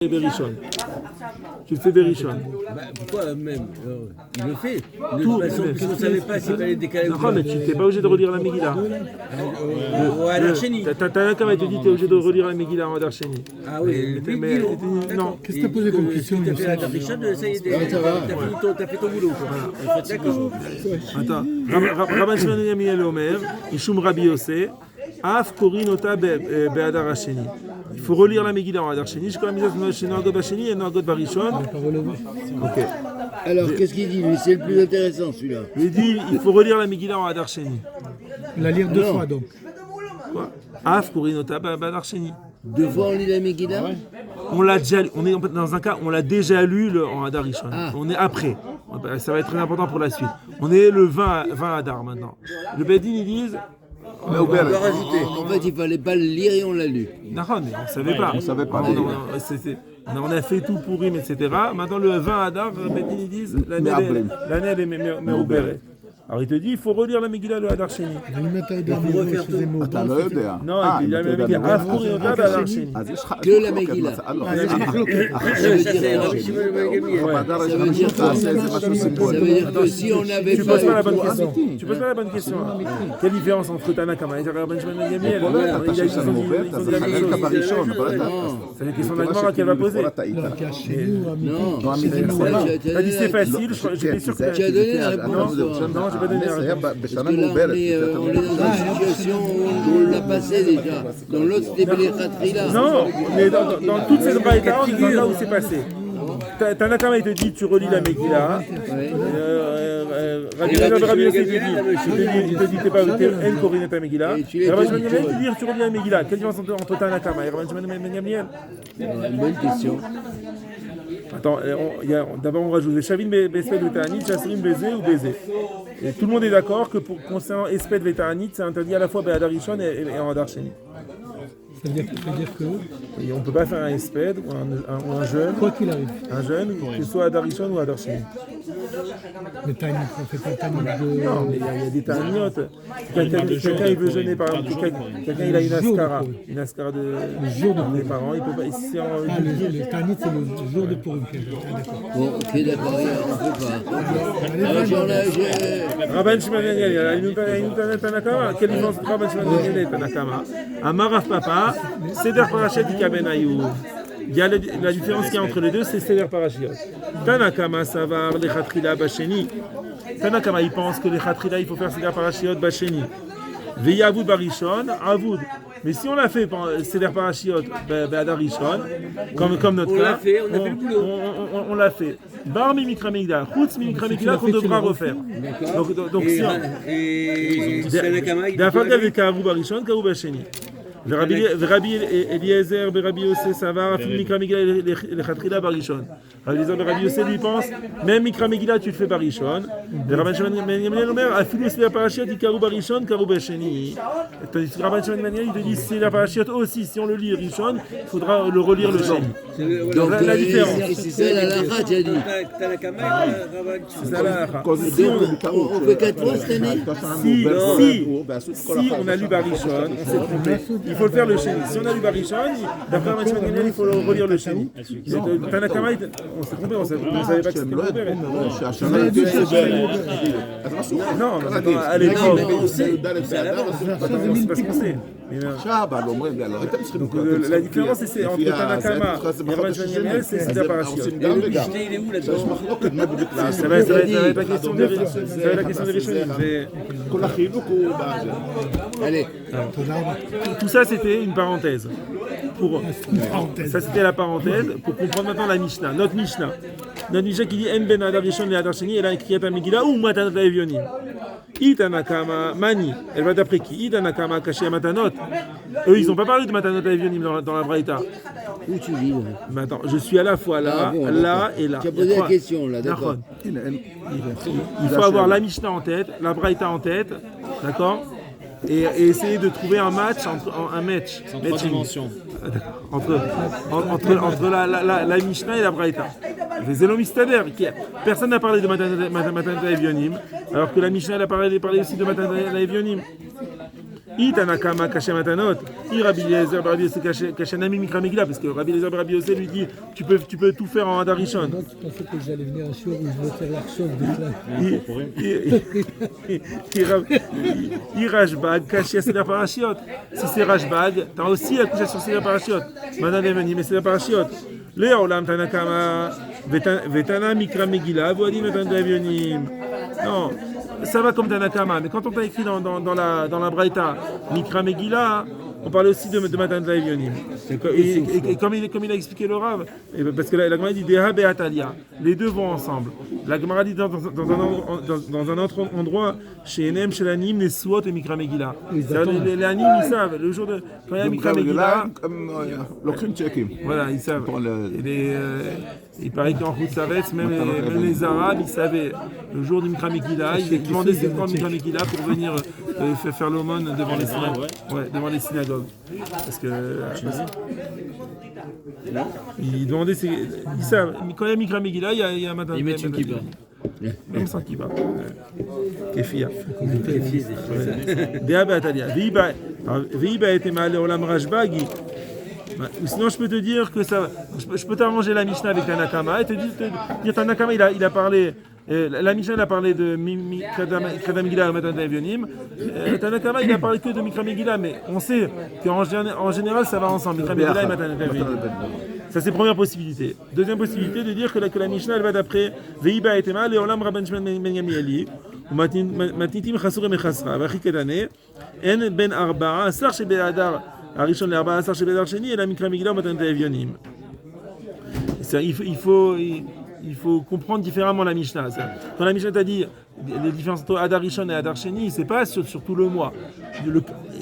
Berishon. Tu le fais Berishon. Pourquoi même il le fait. De Tout, toute façon, mais- si on ne savait pas s'il fallait décaler ou Non, pas. mais tu n'es pas obligé de relire la Megillah. Ou à l'Archénie. T'as un cas, te dit que tu es obligé de relire la Megillah en Darsheni. Ah oui, Mais- non. Qu'est-ce que tu as posé comme question, Tu as fait la Youssef? Darishon, ça y est, t'as fait ton boulot. D'accord. Attends. Rabban Shimon Yamiel Omer, Ishum Rabbi Yossé, Af Korinota Be'adar Hasheni. Il faut relire la Megillah en Adar Sheni. Je connais la Megillah chez Noagot Hasheni et Noagot Barishon. Ok. Alors, qu'est-ce qu'il dit lui? C'est le plus intéressant celui-là. Il dit il faut relire la Megillah en Adar Sheni. La lire deux fois donc. Quoi? Af Korinota Be'adar Sheni. Deux fois on lit la Megillah. On l'a déjà lu. On est dans un cas, on l'a déjà lu en Adar Rishon. On est après. Ça va être très important pour la suite. On est le 20 Adar maintenant. Le Bedin, ils disent. On va rajouter. En fait, il fallait pas le lire et on l'a lu. D'accord, mais on ne savait pas. On savait pas. On a fait tout pour Rim, etc. Maintenant, le 20 Adar, le Bedin, ils disent. L'année, elle est Meouberet. Alors il te dit, il faut relire la Megillah le Hadar Sheni. Non, il y a la Megillah. Hadar Sheni. Que la Megillah. Ça veut dire que si on avait Tu poses pas la bonne question. Tu poses pas la bonne question. Quelle différence entre Tanakama et Rabban Shimon Ben Gamliel? Ils ont dit la même chose. C'est une question d'Agmara qu'elle va poser. Non, T'as dit c'est facile, j'étais sûr que tu as donné la réponse. non, j'ai pas donné la réponse. Parce que là, on est dans une situation où on l'a passé déjà. Dans l'autre, c'était Belechatri là. Non, mais dans toutes ces braïtas, on est dans là où c'est passé. Tanakama, il te dit, tu relis la Megillah. Rabbi Yossi, il te dit, t'es pas en Korinot la Megillah. Rabbi Shimon Ben Gamliel, il te dit, tu relis la Megillah. Quelle différence entre Tanakama et Rabbi Shimon Ben Gamliel? Une bonne question. Attends, d'abord on rajoute Shavin Besped Vetanit, Chasrim Baiser ou Baiser. Et tout le monde est d'accord que concernant Esped Vetanit, c'est interdit à la fois Be'adar Rishon et en Adar Sheni. Ça veut dire que Et on ne peut pas faire un Esped ou un jeune, quoi qu'il arrive, que ce soit Adar Rishon ou Adar Sheni. le timing, on fait pas le timing de. Non, mais il y a des taniotes. Quelqu'un il veut jeûner, par exemple, quelqu'un il a une ascara de des parents, il peut pas. C'est en Le timing, c'est le jour de Purim. D'accord. Bon, ok, d'accord, on peut pas. Rabban Shimon Ben Gamliel, il nous Tanakama. Quelle différence entre Rabban Shimon Ben Gamliel et Tanakama? Amar Rav Papa, Seder Parashat Ikaben Ayou. Il y a la différence qu'il y a entre les deux, c'est Seder Parashiot. Tanakama Savar Lechatrila Basheni. Tanakama, il pense que les Chatrila, il faut faire Seder Parashiot Basheni. Veyavoud Barishon, Avoud. Mais si on l'a fait Seder Parashiot Be'adar Rishon, comme notre cas, on l'a fait. Bar Mimikra Megillah, Chutz Mimikra Megillah qu'on devra refaire. Donc si on. Et Tanakama, il D'Afagda Vekaru Barishon, Karu Basheni. Rabbi Eliezer, Rabbi Yossé, Savar, Afil Mikra Megillah, les Chatrila Barishon. Rabbi Eliezer, Rabbi Yossé lui pense, même Mikra Megillah, tu le fais Barishon. Et Rabban Shimon Ben Gamliel Omer, Afil aussi la Parashiot, il Karu Barishon, Karu Basheni. Tandis que Rabban Shimon Ben Gamliel, il te dit, c'est la Parashiot aussi, si on le lit Rishon, il faudra le relire le Sheni. Donc, la différence. c'est ça la lacha, tu as dit. Tanakama, C'est ça la halakha. On fait 4 fois cette année. Si on a lu Barishon, on s'est trompé. Il faut le faire le Sheni. Si on a lu Barishon, d'après Rabban Shimon Ben Gamliel, il faut le relire le Sheni. Tanakama, on s'est trompé, on ne savait pas que c'était Meouberet. Non, à l'époque, c'est pas ce qu'on sait. Donc la différence c'est entre Tanakama et Rabban Shimon Ben Gamliel, c'est Seder Parashiot. il est où là-dedans? Ça va être la question des Rishonim. Allez, Tout ça c'était une parenthèse. Ça c'était la parenthèse pour comprendre maintenant la Mishnah. Notre Mishnah qui dit En ben Adar Rishon le Hadar Sheni, elle a écrit à Megillah ou Matanot Evionim. Itanakama Mani, elle va d'après qui? Itanakama Kashi Matanot. Eux ils n'ont pas parlé de Matanot Evionim dans la Braïta. où tu vis là? Mais attends, je suis à la fois là, là et là. Tu as posé la question là, d'accord. Il faut avoir la Mishnah en tête, la Braïta en tête, d'accord, et essayer de trouver un match Sans trois dimensions. entre la Mishnah et la Braïta. Les Elomistader, personne n'a parlé de Matanot Evionim, alors que la Mishnah elle a parlé aussi de Matanot Evionim. Itanakama Kashem Matanot, Rabbi Eliezer Rabbi Yosef Kashanami Mikra Megillah, parce que Rabbi Eliezer Rabbi Yosef lui dit tu peux tout faire en Adarishon. Donc tu pensais que j'allais venir un jour où je vais faire l'archon de Rashbag, Kashia Seder Parashiot. Si c'est Rashbag, t'as aussi la couche sur Seder Parashiot. Maintenant, mais Seder Parashiot. Le Olam Tanakama, Vetana Mikra Megillah, Voadim Tanavionim. Non, ça va comme Tanakama, mais quand on t'a écrit dans la Braïta, Mikra Megillah, on parlait aussi de Matan Davionim. Et comme il a expliqué le Rav, parce que la Gemara dit Deha Beatalia, les deux vont ensemble. La Gemara dit dans un autre endroit, chez Enem, chez l'Anim, les Suot et Mikra Megillah. Les Anim, ils savent, le jour de. Quand il y a Mikra Megillah. Voilà, ils savent. Il paraît qu'en Routsavetz, même les Arabes, ils savaient. Le jour du Mikra Megillah, ils demandaient c'est quand le Mikra Megillah pour venir faire l'aumône devant les synagogues. Ouais, devant les synagogues. Parce que. Ils demandaient, ils savent. Quand il y a Mikra Megillah, il y a un matin. Ils mettent une kippa. Même sans kippa. Kefia. Dea Beatalia. Veiba était mal au Lam Rashbagi. Ou sinon, je peux te dire que ça. Je peux t'arranger la Mishnah avec Tanakama et te dire Tanakama, il a parlé. La Mishnah a parlé de Mikra Megillah et Matan Davionim. Tanakama, il a parlé que de Mikra Megillah, mais on sait qu'en général, ça va ensemble. Mikra Megillah et Matan Davionim. Ça, c'est première possibilité. Deuxième possibilité, de dire que la Mishnah, elle va d'après Veiba et Tema, Leolam Rabban Shimon Ben Gamlieli, ou Matitim Chasur et Mechasra, Vachiketane, En Ben Arba'a, Asar Shebe Adar. Arishon l'Arba Asar chez Bedar Sheni et la Mikra Megillah Matan Davionim. Il faut comprendre différemment la Mishnah. Quand la Mishnah t'a dit les différences entre Adar Rishon et Adar Sheni, c'est pas sur tout le mois.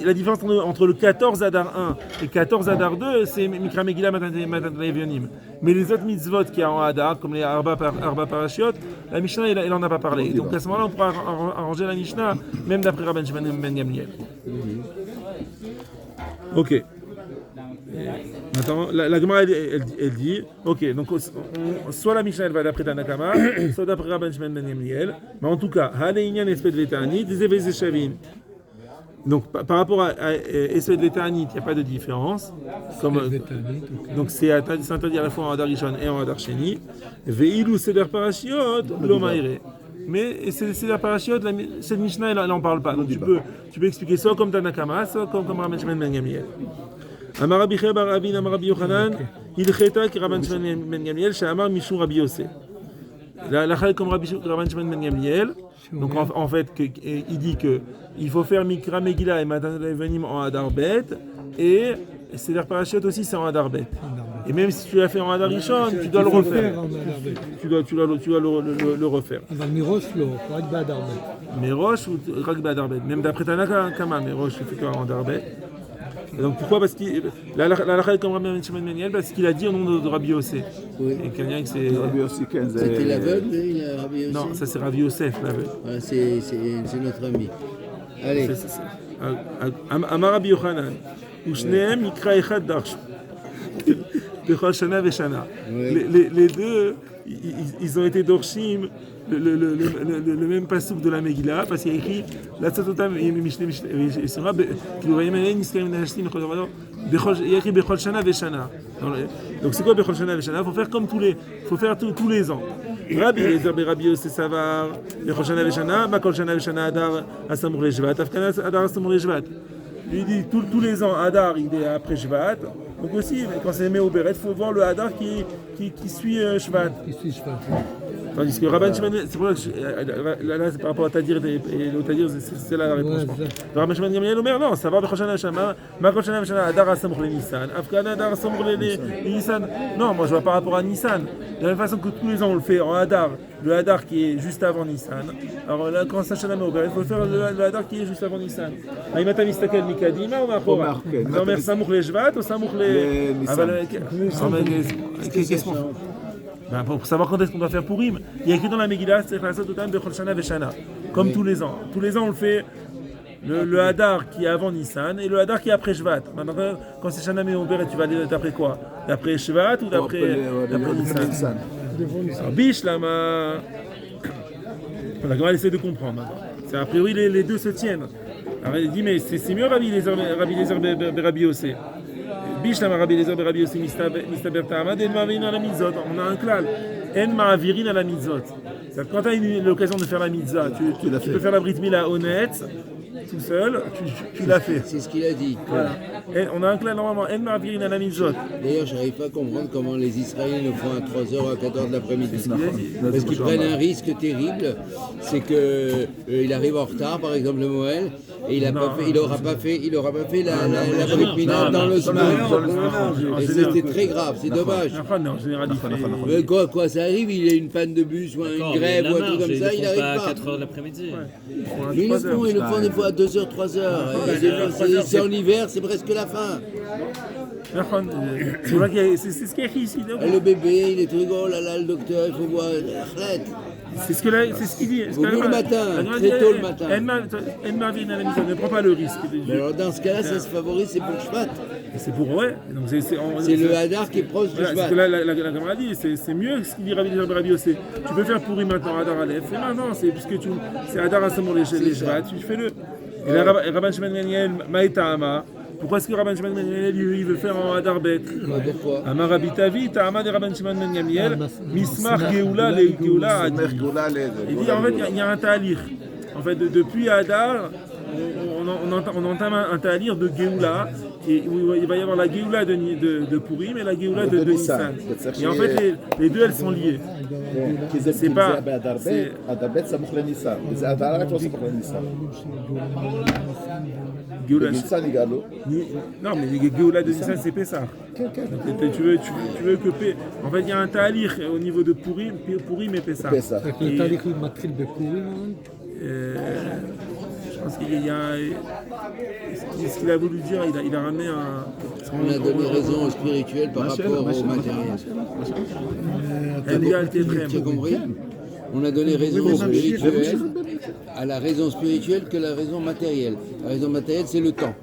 La différence entre le 14 Adar 1 et 14 Adar 2, c'est Mikra Megillah Matan Davionim. Mais les autres mitzvot qui ont en Adar, comme les Arba Parashiot, la Mishnah, elle en a pas parlé. Donc à ce moment-là, on pourra arranger la Mishnah, même d'après Rabban Shimon Ben Gamliel. Ok. Maintenant, la Gemara elle dit, ok, donc soit la Mishnah elle va d'après Tanakama, soit d'après Rabban Shimon Ben Gamliel, mais en tout cas, Haleinan Esped Vetanit, Zeveze Shavin. Donc par rapport à Esped Vetanit, il n'y a pas de différence. Donc c'est interdit à la fois en Adar Rishon et en Adar Sheni. Veilu Seder Parashiot, Lo Maire. Mais c'est la parashiot, cette Mishnah, elle n'en parle pas. Donc tu peux expliquer soit comme Tanakama, soit comme Rabban Shimon Ben Gamliel. Amar Rabbi Chia bar Avin, Amar Rabbi Yochanan, il cheta qui Rabban Shimon Ben Gamliel, chez Amar Mishum Rabbi Yosef. La chale comme Rabban Shimon Ben Gamliel. Donc en fait, il dit que il faut faire Mikra Megillah et Matan Davionim en Adar Bet, et Seder Parashiot aussi c'est en Adar Bet. Et même si tu l'as fait en Adar Rishon, tu dois le refaire. Tu dois le refaire. Mirosh, Rak Ba'Adar Bet. Mirosh ou Rak Ba'Adar Bet. Même d'après Tanakama, Mirosh, il fait en Adar Bet. Et donc pourquoi? Parce qu'il la lacha comme Rabbi Shimon Ben Gamliel, parce qu'il a dit au nom de Rabbi Yosef. Oui. Et quelqu'un que c'est Rabbi Yosef. C'était l'aveugle, Rabbi Yosef. Non, ça c'est Rabbi Yosef l'aveugle. Voilà, c'est notre ami. Allez. Amar Rabbi Yochanan, Ushneem Mikra Echad Darsh. Bechol Shana Veshana. Les deux, ils ont été dorshim le même passouk de la Megillah, parce qu'il y a écrit la Tzatotam il y a écrit Bechol Shana Veshana. Donc c'est quoi Bechol Shana Veshana? Faut faire tous les ans. Rabbi Eliezer Rabbi Yosef Savar Bechol Shana Veshana, Makol Shana Veshana Adar Asamur Leshvat, Afkana Adar Asamur Leshvat. Il dit tous les ans Adar il est après Shvat. Donc aussi quand c'est Méo Beret, il faut voir le Adar qui suit Shvat. Tandis que Rabban Shimon, c'est pour ça que là, c'est par rapport à Tadir et le Tadir, c'est là la réponse. Rabban Shimon Gamliel Omer, non, ça va Bechol Shana Veshana, Makol Shana Veshana Adar Asamur le Nissan, Afkana Adar Asamur le Nissan. Non, moi je vois par rapport à Nissan. De la même façon que tous les ans on le fait en Adar, le Adar qui est juste avant Nissan. Alors là, quand c'est Shana Méober, il faut faire le Adar qui est juste avant Nissan. Aïmata Mistakel Mikadima ou Machora? Omer Samur le Shvat ou Samur le Qu'est-ce qu'on fait? Pour savoir quand est-ce qu'on doit faire Purim, il y a écrit dans la Megillah, c'est la Tzatotam Bechol Shana Veshana. Comme tous les ans. Tous les ans, on le fait le Hadar qui est avant Nissan et le Hadar qui est après Shvat. Maintenant, quand c'est Shana Méober, tu vas aller d'après quoi? D'après Shvat ou d'après Nissan? Bish Lama. La Gemara essaie de comprendre. C'est a priori les deux se tiennent. Alors il dit, mais c'est mieux Rabbi Eliezer Rabbi Yossé. Bishlam Rabbi Eliezer Rabbi Yossé Mistaber Ta'amad, En Ma'avirin à la mitzvot. On a un klal. En Ma'avirin à la mitzvot. C'est-à-dire quand tu as l'occasion de faire la mitzvah, tu peux faire la brit mila honnête, tout seul, tu l'as fait. C'est ce qu'il a dit. Voilà. Et on a un klal normalement, En Ma'avirin à la mitzvot. D'ailleurs, je n'arrive pas à comprendre comment les Israéliens le font à 3h ou à 4h de l'après-midi. qu'il a dit. Parce qu'ils prennent un risque terrible, c'est qu'il arrive en retard, par exemple le Moël, et il n'aura pas fait la brit mila dans le semaine. Et c'était très grave, c'est dommage. En général, il fait... Mais quoi, ça arrive, il a une panne de bus ou une grève ou un truc comme ça, il n'arrive pas à pas. 4h de l'après-midi. Mais ils le font des fois à 2h, 3h. C'est en hiver, c'est presque la fin. C'est vrai qu'il c'est ce qui est écrit ici. Et le bébé, il est tout oh là là, le docteur, il faut voir. Arrête. C'est ce qu'il dit. Vaut mieux le matin, très tôt le matin. Ne prends pas le risque. Mais alors dans ce cas-là, ça se favorise, c'est pour Shvat. C'est pour ouais. C'est le Hadar qui est proche du Voilà, Shvat. c'est que la Gemara dit, c'est mieux ce qu'il dit Rabbi Yossé. Tu peux faire pourri maintenant Hadar Aleph. Et maintenant, puisque c'est Hadar Asamor les Shvat, tu fais-le. Et Rabban Shimon Gamliel, Maïta'ama. Pourquoi est-ce que Rabban Shimon Gamliel, il veut faire en Hadar Bet? Pourquoi? Amar Rabbi Tavi, Ta'ama de Rabban Shimon Gamliel, Mismar Geoula, le Geoula Adi. Il dit en fait, il y a un talir. En fait, depuis Hadar, on entame un talir de Geoula, et où il va y avoir la Geoula de Purim et la Geoula de Nissan. Et en fait, les deux, elles sont liées. C'est pas... Geoula. Non, mais les Geoula de Nissan, c'est Pessah. Tu veux que... En fait, il y a un talir au niveau de Purim et Pessah. Le talir il matril de Purim. Je pense qu'il y a... Ce qu'il a voulu dire, il a ramené un... On a donné raison au spirituel par rapport au matériel. Tu as compris? On a donné raison au spirituel à la raison spirituelle que la raison matérielle. La raison matérielle, c'est le temps.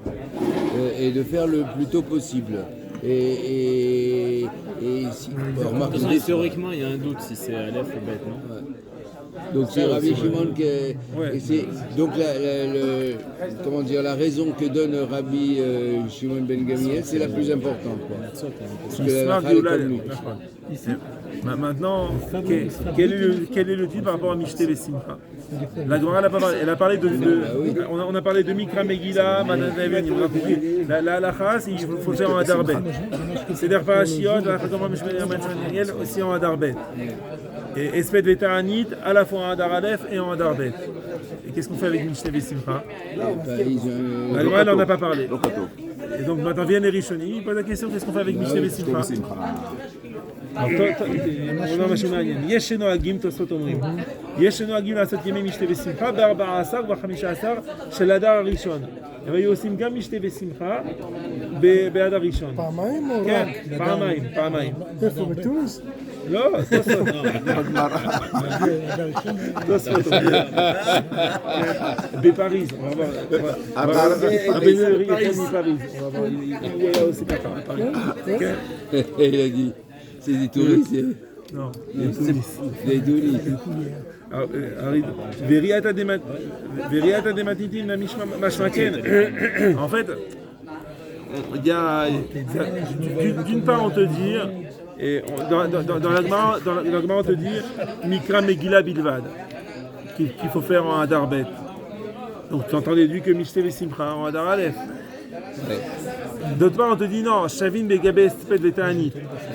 Et de faire le plus tôt possible. Et si, remarque, théoriquement, il y a un doute si c'est Aleph ou Beth, non? Donc c'est Rabbi Shimon donc comment dire, la raison que donne Rabbi Shimon ben Gamliel, c'est la plus importante, quoi. Parce que la halakha est comme lui. Maintenant, quel est le titre par rapport à Mishte Vesimcha? La Gemara, elle a parlé on a parlé de Mikra Megillah, Madan Eveni, on a compris. La halakha, il faut faire en Hadar Bet. C'est-à-dire Parashiot, la Chagama Mishmeniel aussi en Hadar Bet. Et Espet Vetanit, à la fois en Hadar Aleph et en Hadar Bet. Et qu'est-ce qu'on fait avec Mishte Vesimcha? La Gemara, elle n'en a pas parlé. Et donc maintenant viennent les Rishonim, ils posent la question, qu'est-ce qu'on fait avec Mishte Vesimcha? יש שנוהגים תוספות אומרים, יש שנוהגים לעשות ימי משתה ושמחה ב-14 וב-15 של הדר הראשון. הם היו עושים גם משתה ושמחה בהדר ראשון. פעמיים או כן, רק? פעמיים. איפה, בתוניס? לא, תוספות. בפריז. רבי נרי יחד מפריז. הוא היה עושה ככה בפריז. Il a dit, c'est des touristes. Non, des touristes. Veriata dematitim na mashmaken. En fait, il y a d'une part on te dit, et dans la Gemara on te dit Mikra Megillah Bilvad qu'il faut faire en Hadar Bet. Donc tu entends déduire que Mishte Vesimcha en Hadar Aleph. D'autre part, on te dit non, Shavin Begabé Spet Vetanit,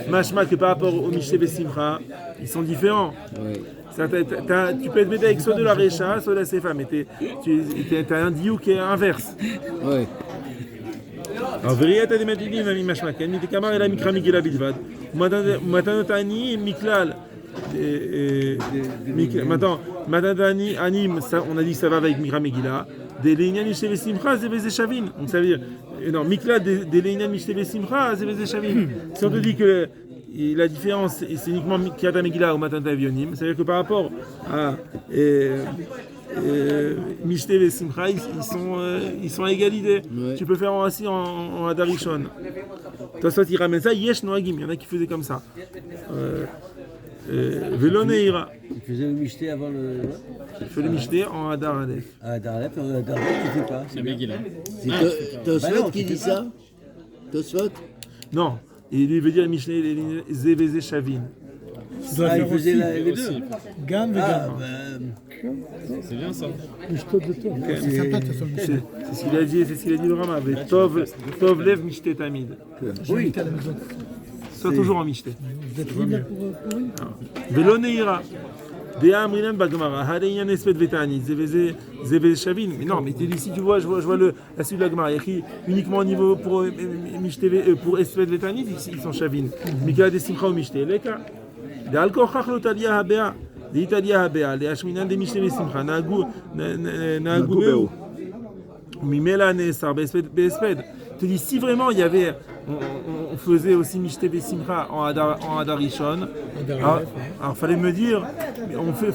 Mashma que par rapport au Mishte Vesimcha, ils sont différents. Oui. Tu peux être médaillé avec soit de la Recha, soit de la Sefa, mais tu as un diou qui est inverse. Oui. Alors, Veriata de Matidim, Nami Mashma, Ken, Mitikamar et la Mikra Megillah Bilvad, Matanotani et Miklal. Maintenant, Matanotani, Anim, on a dit que ça va avec Mikra Megillah. Des Leinian Mishte Vesimcha, Zebeze Shavin. Donc ça veut dire, non, Mikla des Leinian Mishte Vesimcha, Zebeze Shavin. Si on te dit que la différence, c'est uniquement Kiata Megillah ou Matanta Evionim, ça veut dire que par rapport à Mishte Vesimcha, ils sont à égalité. Ouais. Tu peux faire ainsi en Hadarishon. Toi, soit il ramène ça, Yesh Noagim, il y en a qui faisaient comme ça. Velo Neira. Il faisait le michté avant le. Il fait le Mishté en Hadar Aleph. Ah, Darlep, tu fais pas. C'est Megillah. C'est Tosfot qui dit ça. Tosfot. Non, il lui veut dire Mishneh Zévézé Shavin. Ah, il faisait les deux. Aussi. Gam Ah, וגם. C'est bien ça. לשתות זה טוב. זה סמפת לעשות C'est משתה. c'est ce qu'il a dit, c'est ce qu'il a dit le Rama. avec Tov Lev Mishté Tamid. oui. à la maison. Sois toujours en Mishté. Vous êtes libre là pour eux? Velo Neira. Dea Amrinan Bagmara. Hadeyan Espet Vetani. Zévézé Shavin. Mais non, mais ici tu vois, je vois la suite de la Gemara. Il y a écrit uniquement au niveau pour Mishté, pour Espet Vetani, ils sont Shavin. Mika de Simcha ou Mishté. Leka. דעל כוכך לא תליה הבאה, דהי הבאה, להשמינן דמשתה בשמחה, נהגו בהו. ממילא נאסר בהספד. Tu dis, si vraiment il y avait, on faisait aussi Mishte Besimcha en Hadar Rishon, alors fallait me dire,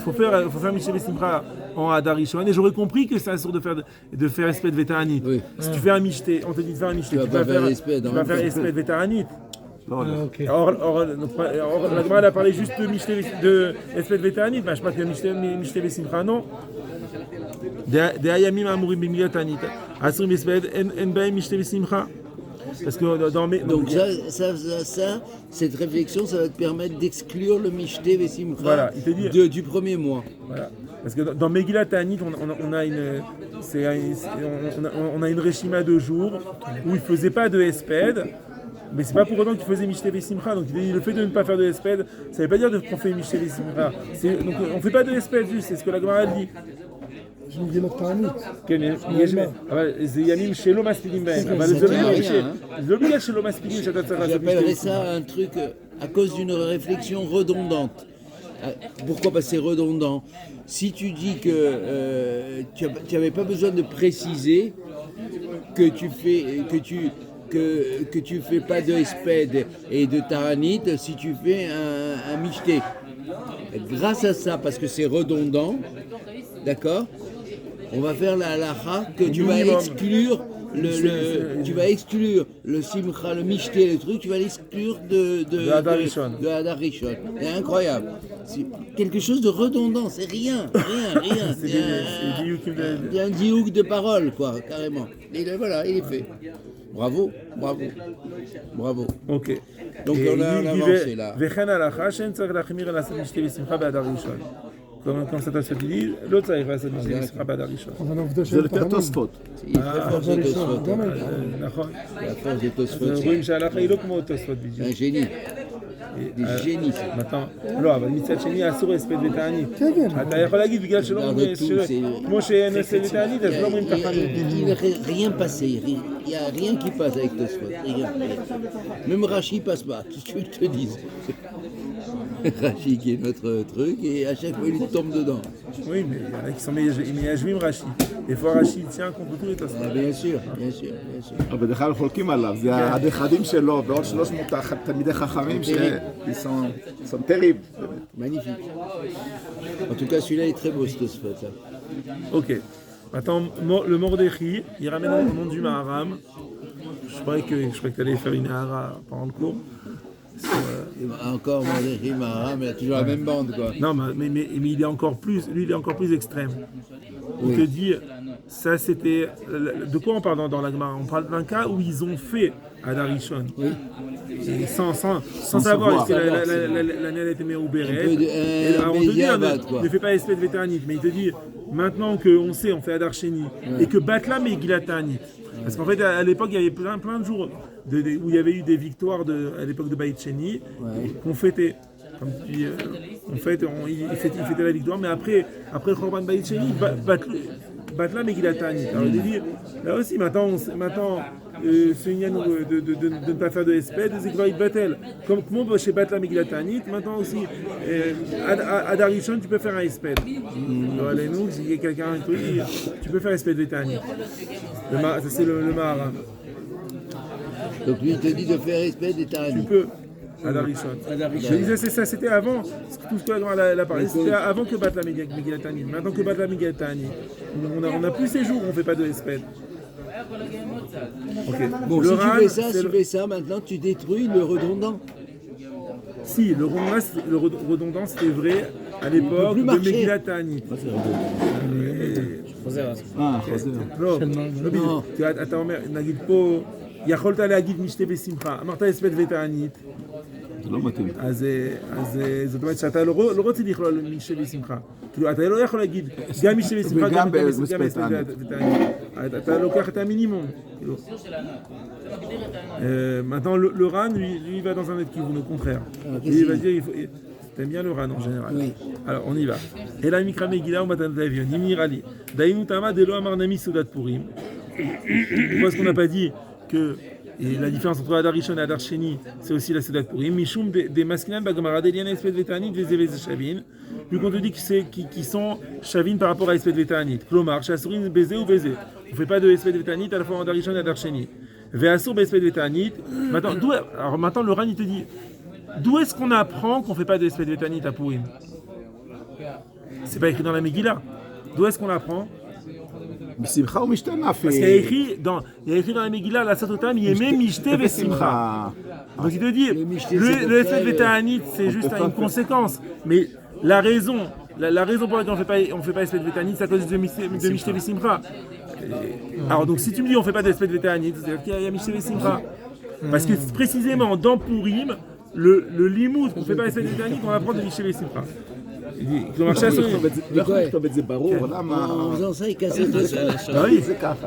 faut faire Mishte Besimcha en Hadar Rishon, et j'aurais compris que c'est assourd de faire Esped Vetanit. Oui. Si tu fais un Mishte, on te dit de faire un Mishte, Tu vas pas faire l'Esped, tu hein. vas faire Esped Vetanit. Ah, ok. Or, la Gemara a parlé juste de Mishte de Esped Vetanit, je pense que Mishte Besimcha non. D'ayamim amurim b'milatanit, asrim esped en baim mishte besimcha. Parce que dans mes Donc ça, cette réflexion, ça va te permettre d'exclure le Mishté Vesimcha Voilà, il te dit- du premier mois. voilà. Parce que dans Megillat Ta'anit, on a une reshima de jours où il faisait pas de esped, mais c'est pas pour autant qu'il faisait Mishte Vesimcha. Donc il dit, le fait de ne pas faire de esped, ça veut pas dire qu'on fait Mishte Vesimcha. Donc on fait pas de esped juste, c'est ce que la Gemara dit. יש מגילות תענית. כן, אבל זה ימים שלא מספיקים בהם, אבל זה לא בגלל שלא מספיקים שאתה צריך לעשות J'appellerais משתה. ça un truc à cause d'une réflexion redondante. Pourquoi? Parce que c'est redondant. Si tu dis que tu n'avais pas besoin de préciser que tu fais pas de esped et de taranit si tu fais un michté. Grâce à ça, parce que c'est redondant, d'accord, on va faire la halakha que tu vas exclure tu vas exclure le simcha, le michté, le truc, tu vas l'exclure de Hadar Rishon. de Hadar Rishon. C'est incroyable. C'est quelque chose de redondant, c'est rien. C'est dioukim de- Il y a un diouk de parole, quoi, carrément. Et voilà, il est fait. Bravo. Ok. Donc Et on a il dit, avancé là. וכן הלכה שאין צריך להחמיר על לעשות משתה בשמחה באדר ראשון. Comme ça t'a dit, לא צריך לעשות משתה בשמחה באדר ראשון. אבל העובדה זה שהם יותר תענית. תוספות. Il est très fort ce Tosfot. גם הם נכון. La force de אז Tosfot, רואים שההלכה היא לא כמו תוספות c'est בדיוק. un génie. Des génies. maintenant, לא, אבל מצד שני אסור הספד ותענית. כן, כן. אתה יכול להגיד בגלל שלא Dans אומרים, le tout, c'est- כמו שאין הספד ותענית, אז לא אומרים תחנית. Il n'est rien passé, il n'y a rien qui passe avec Tosfot, rien. Même Rachi passe pas, qu'est-ce que je te dis? Rachi qui est notre truc et à chaque fois il tombe dedans. Oui, mais il y en a qui sont מיישבים רש"י. Des fois רש"י tient contre tous les Ah, תוספות. bien sûr. אבל בדרך כלל חולקים עליו, זה הנכדים שלו ועוד 300 תלמידי חכמים שהם טריב. Magnifique. En tout cas, celui-là est très beau, ce Tosfot. Ça. Ok. Maintenant, le Mordechai, il ramène au nom du Maharam. Je croyais que tu allais faire une hara pendant le cours. Encore Mordechai Maharam, mais il a toujours la même bande, quoi. Non, mais il est encore plus, lui, il est encore plus extrême. Il te dit, ça c'était, de quoi on parle dans la Gemara? On parle d'un cas où ils ont fait Hadar Rishon. Et sans savoir est-ce que l'année a été méroubérée. Un peu de- Alors on te dit, Bédiavad, quoi. ne fais pas espèce de vétéranite, mais il te dit, maintenant qu'on sait, on fait Hadar Sheni, et que Batlam et Gilatanit. Parce qu'en fait, à l'époque, il y avait plein de jours où il y avait eu des victoires à l'époque de Baït Sheni, qu'on fêtait. Comme tu dis, il fêtait la victoire, mais après le Khorban Baït Sheni, Batlam et Gilatani. Alors il dit, là aussi, maintenant ce lien de ne pas faire de espède, c'est qu'il va être battel. Comme chez Batlam et Gilatani, maintenant aussi, à Darishon, tu peux faire un espède. Alors allez, nous, si quelqu'un a un truc, tu peux faire espède vétani. Ça, c'est le Maharam. Donc lui, il te dit de faire respect des Tu taranit. peux. Hadar Rishon. Je disais, c'est ça, c'était avant, tout ce que la parlé, c'était avant que Batlam et Gilatani. Maintenant que Batlam et Gilatani, on n'a plus ces jours où on ne fait pas de espède. Ok. Bon, Le si Ran, tu c'est fais ça, maintenant tu détruis le redondant. Si, le redondant, c'était vrai à l'époque plus de marcher. Megillat Ta'anit. לא, אתה אומר, נגיד פה, יכולת להגיד משתה ושמחה, אמרת הספד ותענית, זה לא מתאים. אז זאת אומרת שאתה לא רוצה לכלול משתה ושמחה. כאילו, אתה לא יכול להגיד גם משתה ושמחה, וגם גם הספד הספד ותענית. אתה לוקח את המינימום. Maintenant, le RAN, lui, va dans un autre kivoun, au contraire. Lui, il va dire, t'aimes bien le RAN en général. Oui. Alors, on y va. Et là, Mikra Megillah, on matin d'avion. Nimirali. Daïnou Tama, Delo Amarnami, Soudat Purim. Pourquoi est-ce qu'on n'a pas dit que et la différence entre Adar Rishon et Adar Sheni, c'est aussi la Soudat Purim. Mishum des masculins, Bagamara, Delian, Esped Vetanit, Vezevez Shavin. Vu qu'on te dit qui sont Shavin par rapport à Esped Vetanit. Klomar, Chassurin, Bézé ou Bézé. On ne fait pas de Esped Vetanit à la fois en Adar Rishon et Adar Sheni. Ve'asur be'esped vetanit. Alors maintenant, le RAN, il te dit d'où est-ce qu'on apprend qu'on ne fait pas de esped vetanit à Purim? C'est pas écrit dans la Megillah. D'où est-ce qu'on apprend? בשמחה ומשתה נפי. Parce qu'il y a écrit dans la Megillah, la Satotam, Yemé Mishte Vesimcha. Donc il te dit, le esped vetanit, c'est juste une conséquence. Mais la raison pour laquelle on ne fait pas esped vetanit, c'est à cause de Mishte Vesimcha. Alors donc si tu me dis on ne fait pas d'espèce de Ta'anit, c'est-à-dire qu'il y a Mishte Vesimcha. Parce que précisément dans Purim, le limoud qu'on ne fait pas d'espèce de Ta'anit, on apprend de Mishte Vesimcha. Il dit, כלומר שעשו... לכתוב את זה ברור, למה... En faisant ça, il cassait le Tosfot. Ah oui, זה ככה.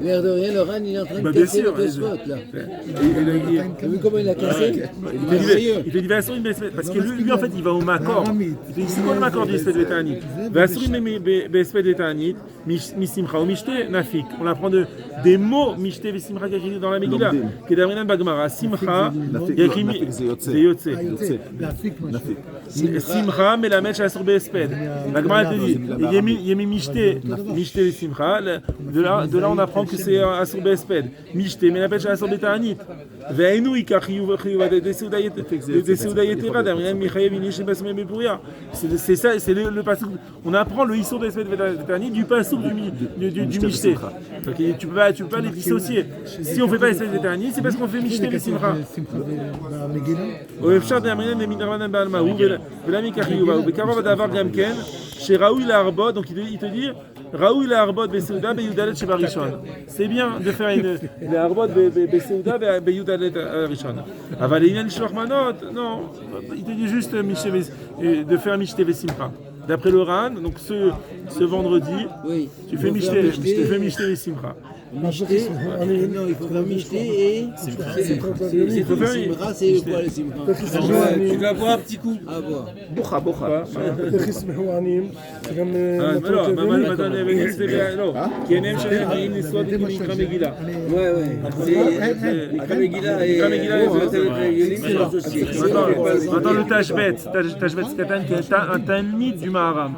L'air de rien, le RAN, il est en train de Bah, bien casser le sûr, Tosfot, là. il T'as vu comment il a cassé? te dit Vassurim parce que lui en fait il va au Makor. Il te dit c'est quoi le Makor du espèce de Ta'anit? Vassurim espèce de Ta'anit, Misimcha ou Mishte Nafik. On apprend des mots Mishte Vesimcha qui est écrit dans la Megillah. Qui est d'Amrinan Bagmara. Simcha, il y a écrit c'est Yotze. Simcha, mais la mèche à sur Besped. La Gemara te dit, Yemi Mishte Simcha. De là, on apprend que c'est à sur Besped. Mishte, mais la mèche à sur Betanit. Veinu ikachiyuv des Seudayetera, d'Amrinan Michayev Inish Basme Bepouria. C'est ça, c'est le passage. On apprend le Issur Besped Betanit du passage du Mishte. Tu peux pas les dissocier. Si on ne fait pas Besped Betanit, c'est parce qu'on fait Mishte Simcha. ואפשר דאמרינן דמינרנן בעלמאו ולמי כך יובאו בקרוב הדבר גם כן שראוי להרבות, donc il te dit ראוי להרבות בסעודה בי"ד שבראשון. C'est bien de faire להרבות בסעודה בי"ד הראשון. אבל לעניין לשלוח מנות, non, il te dit juste de faire Mishte Vesimcha. D'après le RAN, donc ce vendredi, Oui. tu fais Mishte Vesimcha. Mishte, non, il faut faire Mishte et... C'est quoi le Simcha? Tu dois boire un petit coup. À voir. בוכה, בוכה. איך ישמחו העניים, זה גם לא, מטרות לא, כי עיניהם שלהם נראים נשואות כמקרא מגילה. Ouais, ouais. C'est Mikra Megillah et Yonim, c'est associé. Maintenant le Tashbetz Katan qui est un Talmid du Maharam.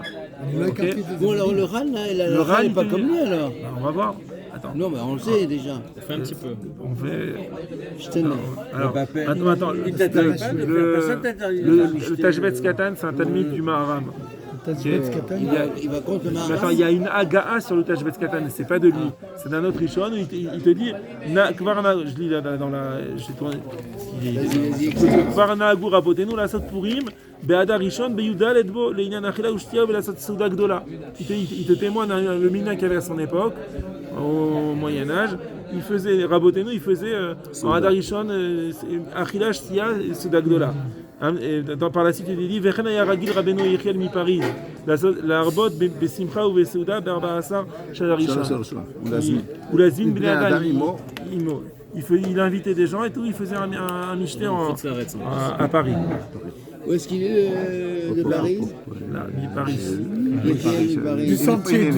Ok. Bon, alors le RAN, là, Le RAN n'est pas comme lui, alors. On va voir. Attends. Non, mais on le sait déjà. On fait un petit peu. On fait. Je t'aime. Alors, attends. Le Tashbetz Katan, c'est un Talmid du Maharam. Il va contre le Maharam. Attends, il y a une Aga'a sur le Tashbetz Katan, mais c'est pas de lui. C'est d'un autre Rishon. Il te dit, je lis dans la. Kvar Na'agur Rabotenu Lasot Purim, Be'adar Rishon, Beyudal Edbo, Leïnan Achila Ushtia, Be'lasot Souda Gdola. Il te témoigne le mina qu'il y avait à son époque, au Moyen-Âge. Il faisait, Rabotenu, il faisait en Adar Rishon, Achila Ushtia, Souda Gdola. Par la suite, il dit Vechena Yaragil Rabbeinu Yechiel mi Paris, la Arbot Besimcha ou Besouda Berba'asar Shadarishon. Ou la Zvin Bnei Adam Imo. Il invitait des gens et tout, il faisait un Mishte à Paris. Où est-ce qu'il est, de Paris? Là, mi-Paris. Du sentier.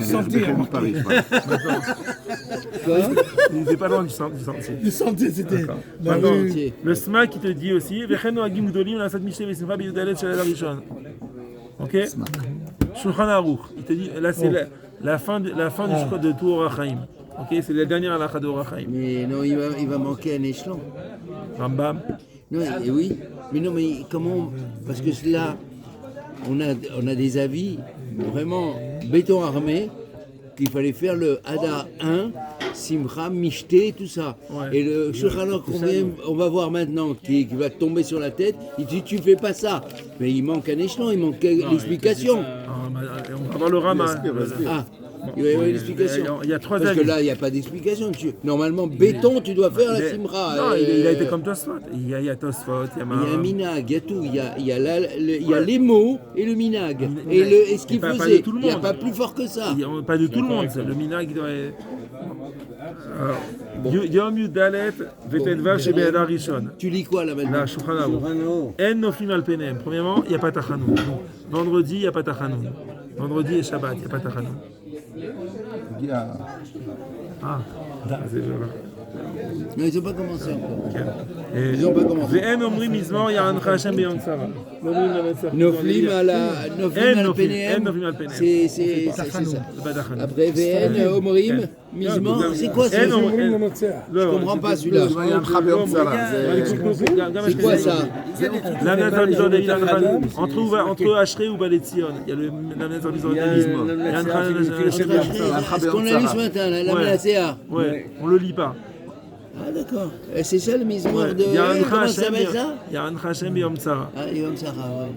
Quoi? Il n'était pas loin du sentier. Du sentier, c'était la Maintenant, rue. le SMA qui te dit aussi Vecheno Agim Gdolim la Sat Mishte Vesimcha Beyudalet Shalal Arishon. Ok? Shulchan Aruch. Il te dit, là c'est la fin du choix de tout Orach Chaim. Ok? C'est la dernière halakha de Orach Chaim. Mais non, il va manquer un échelon. Rambam. Non, et oui. Mais non, mais comment? Parce que là, on a des avis vraiment béton armé qu'il fallait faire le Hadar 1 Simcha, Mishté, tout ça. Ouais. Et le Shulchan Aruch on va voir maintenant, qui va te tomber sur la tête, il dit tu fais pas ça. Mais il manque un échelon, il manque l'explication. On va voir le Rama. Ah, il va y avoir une explication. Il y a 3 Parce que avis. là, il n'y a pas d'explication. Normalement, béton, tu dois faire la Simcha. Non, il a été comme Tosfot. Il y a Tosfot, il y a Il y a un minag, il y a tout. Il y a les mots et le minag. Et ce qu'il pas faisait. de tout le Il n'y a monde. pas plus fort que ça. Pas de tout le monde, le minag doit être. Yom Yudalet Vetetvav Shebe Adar Rishon. Tu lis quoi là maintenant? La Shulchan Aruch. En Noflim al Penem. Premièrement, il n'y a pas Tachanoun. Vendredi, il n'y a pas Tachanoun. Vendredi et Shabbat, il n'y a pas Tachanoun. Ah, c'est vrai. Non, ils n'ont pas commencé encore. Et Ils n'ont pas commencé. Ve'en omrim mizmor ya'ancha Hashem beyom tzara. Noflim à la En Penéem. Noflim al Penem. C'est ça. C'est pas Tachanoun. Après VN, Omrim, Mismor, c'est quoi ça? En אומרים omrim. לנצח. Je comprends pas celui-là. C'est quoi ça? Entre Ashrei ou Baletzion, il y a le Lamnat Mizmor. Ce qu'on a lu ce matin, la Menacea. Ouais, on le lit pas. Ah d'accord. Et c'est ça le Mismor de... Il y a un Comment ça Hashem, s'appelle ça? il y a un Hashem Yom Tzara. Ah, Yom Sarah, ouais.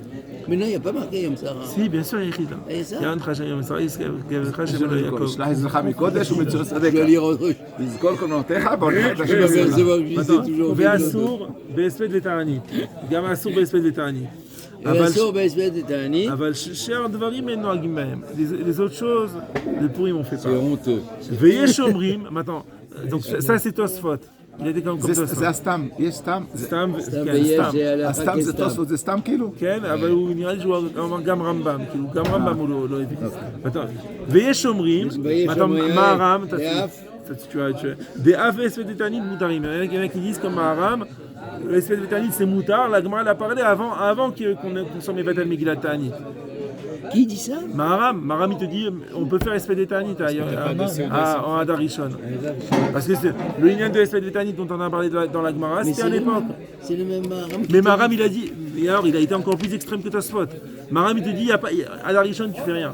Mais non, il n'y a pas marqué Yom Sarah. Si, bien sûr, il y a écrit là. Et ça? Il y a un Hashem Yom Tzara, il y a un Hashem Yaakov. שלח עזרך מקודש ומצוות Je dois צדקה. lire autre chose. תזכור קורבנותיך בעולך Je vais percevoir que je sais toujours. ואסור בהספד ותענית. גם אסור בהספד ותענית. ואסור בהספד ותענית. אבל שאר הדברים אין נוהגים בהם. Les autres choses, les pourris m'ont fait C'est pas. honteux. ויש אומרים, maintenant, donc ça c'est Tosfot. Il était comme זה Tosfot. הסתם, יש סתם. סתם, סתם כן, ויש סתם. על הסתם זה תוספות, זה סתם כאילו? כן, אבל הוא נראה לי שהוא אמר גם רמב"ם, כאילו גם רמב"ם הוא לא הביא. ויש אומרים, מה הרם? דאף והספד ותענית מותרים. Il y en a qui disent comme Maharam, l'espèce de Tanit c'est moutar, la Gemara l'a parlé avant qu'on consomme les Batal Megillat Tanit. Qui dit ça? Maharam il te dit on peut faire espèce de Tanit en Adar Rishon. Parce que le lien de l'espèce de Tanit dont on a parlé dans la Gemara, c'était à l'époque. C'est le même Maharam. Mais Maharam il a dit, et alors il a été encore plus extrême que Tosfot. Maharam il te dit, à Adar Rishon tu fais rien.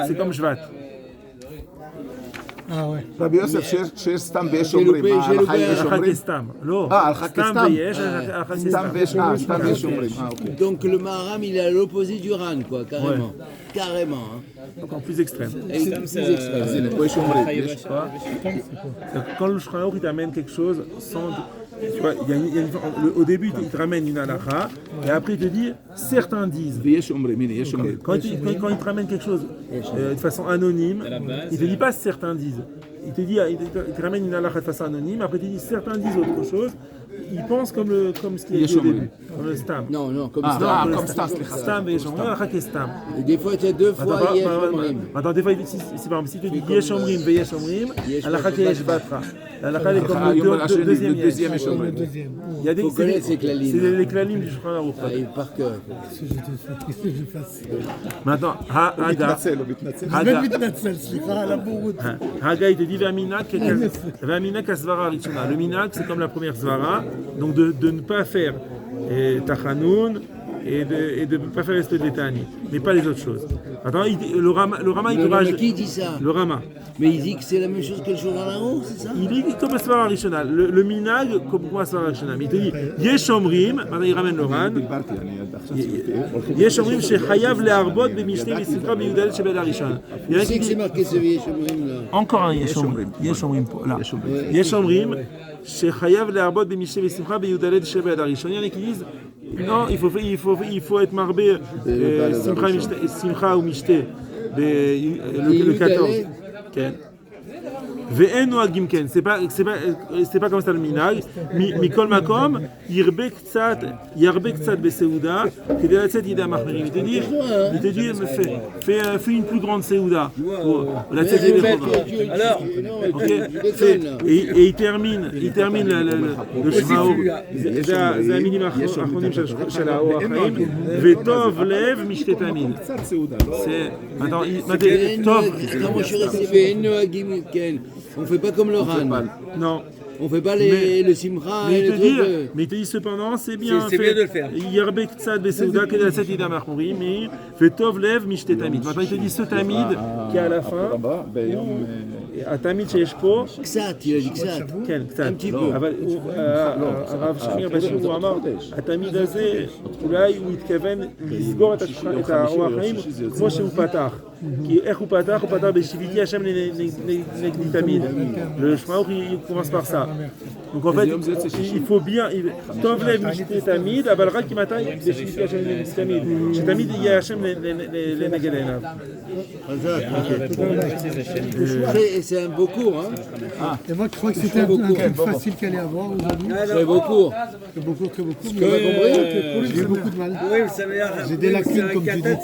C'est comme Shvat. רבי יוסף שיש סתם ויש אומרים, ההלכה יש הלכה אומרים? כסתם, לא. הלכה סתם כסתם? ויש, הלכה סתם כסתם. ויש, סתם ויש אומרים, אוקיי. Donc le Maharam il est à l'opposé du Ran quoi, carrément. Carrément. Hein. Encore plus extrême. Et plus extrême. אז הנה, פה יש אומרים. Quand le Shulchan Aruch il t'amène quelque chose sans... Tu vois, au début il te ramène une halakha et après il te dit certains disent. ויש אומרים, הנה, יש אומרים. Quand il te ramène quelque chose de façon anonyme, il te dit pas certains disent. Il te ramène une halakha de façon anonyme, après il te dit certains disent autre chose. Il pense comme ce qu'il a dit au début, comme le stam. Non, comme comme stam, Stam ויש אומרים, halakha כסtam. Et des fois, tu as deux fois Yesh Omrim. Attends, des fois, si par exemple, si tu dis Yesh Omrim, Veyesh Omrim, halakha Yesh Batra. Halakha est comme le deuxième Yesh. Il y a des Faut connaître ces klalim. C'est les klalim du Shulchan Aruch. Ah, par cœur. Qu'est-ce que je fasse? Maintenant, הוא Haga, מתנצל, הוא מתנצל. באמת מתנצל, סליחה על הבורות. Haga, il te dit Vamina Kasvara Richona. Le minak, c'est comme la première Zvara, donc de ne pas faire Tachanoun et de ne pas faire l'espèce de Tani, mais pas les autres choses. Attends, le Rama, il te rajoute. Qui dit ça? Le Rama. Mais il dit que c'est la même chose que le Shulchan Aruch, c'est ça? Il dit comme la Svara Rishona. Le minag, comme la Svara Rishona. Mais il te dit Yesh Omrim, maintenant il ramène le Ran. דיברתי, אני עכשיו צודק. יש אומרים שחייב להרבות במשנה ושמחה בי"ד שבעד הראשון. Tu sais que c'est marqué ce Yesh Omrim là. encore un יש אומרים. יש אומרים פה, là. יש אומרים שחייב להרבות במשנה ושמחה בי"ד שבעד הראשון. Il y en a qui disent non, il faut être marbé שמחה ומשתה le 14. כן. ואין נוהגים כן, c'est pas comme ça le מנהג, מכל מקום ירבה קצת בסעודה כדי לצאת ידי המחמירים. Il te dit fais une plus grande סעודה pour לצאת ידי חובה. Alors, et il termine le שמעו, זה המילים האחרונים של האור החיים, וטוב לב משתה תמיד. קצת סעודה, לא? טוב, comment je suis resté Ve'en Nohagim Ken. On fait pas comme le Ran. non. On fait pas le Simcha et le truc. Mais il te dit cependant, c'est bien. C'est bien de le faire. Yerbe Ktsad Besouda, Kedaset Ida Marmouri, mais fait Tov Lev Mishte Tamid. Maintenant il te dit ce Tamid qui est à la fin. התמיד שיש פה, קצת, il a dit קצת. כן, קצת, אבל הרב שמיר בשיעור הוא אמר, התמיד הזה, אולי הוא התכוון לסגור את האורח חיים כמו שהוא פתח. כי איך הוא פתח? הוא פתח בשיביתי השם נגדי תמיד. Le Shmaour, il commence par ça. Donc en fait, il faut bien, טוב לב משתי תמיד, אבל רק אם אתה בשיביתי השם נגדי תמיד. שתמיד יהיה השם לנגד עיניו. C'est un beau cours, hein. Et moi, je crois que c'était un truc facile qu'elle allait avoir aujourd'hui. Très beau cours. Très beau cours, très beau cours. Tu as compris? J'ai eu beaucoup de mal. Oui, ça veut dire. J'ai des lacunes, comme tu dis.